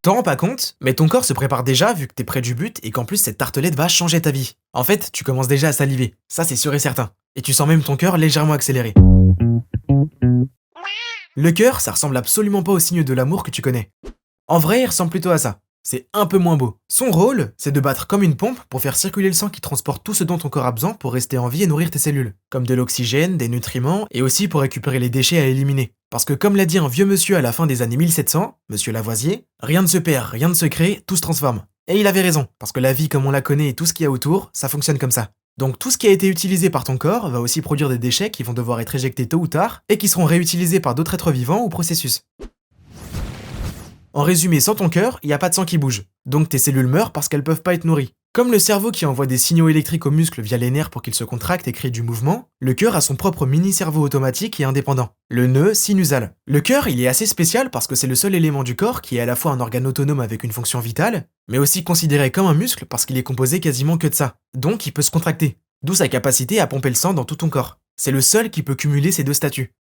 T'en rends pas compte, mais ton corps se prépare déjà vu que t'es près du but et qu'en plus cette tartelette va changer ta vie. En fait, tu commences déjà à saliver, ça c'est sûr et certain. Et tu sens même ton cœur légèrement accéléré. Le cœur, ça ressemble absolument pas au signe de l'amour que tu connais. En vrai, il ressemble plutôt à ça. C'est un peu moins beau. Son rôle, c'est de battre comme une pompe pour faire circuler le sang qui transporte tout ce dont ton corps a besoin pour rester en vie et nourrir tes cellules. Comme de l'oxygène, des nutriments, et aussi pour récupérer les déchets à éliminer. Parce que comme l'a dit un vieux monsieur à la fin des années 1700, monsieur Lavoisier, rien ne se perd, rien ne se crée, tout se transforme. Et il avait raison, parce que la vie comme on la connaît et tout ce qu'il y a autour, ça fonctionne comme ça. Donc tout ce qui a été utilisé par ton corps va aussi produire des déchets qui vont devoir être éjectés tôt ou tard, et qui seront réutilisés par d'autres êtres vivants ou processus. En résumé, sans ton cœur, il n'y a pas de sang qui bouge. Donc tes cellules meurent parce qu'elles peuvent pas être nourries. Comme le cerveau qui envoie des signaux électriques aux muscles via les nerfs pour qu'ils se contractent et créent du mouvement, le cœur a son propre mini-cerveau automatique et indépendant, le nœud sinusal. Le cœur, il est assez spécial parce que c'est le seul élément du corps qui est à la fois un organe autonome avec une fonction vitale, mais aussi considéré comme un muscle parce qu'il est composé quasiment que de ça. Donc il peut se contracter, d'où sa capacité à pomper le sang dans tout ton corps. C'est le seul qui peut cumuler ces deux statuts.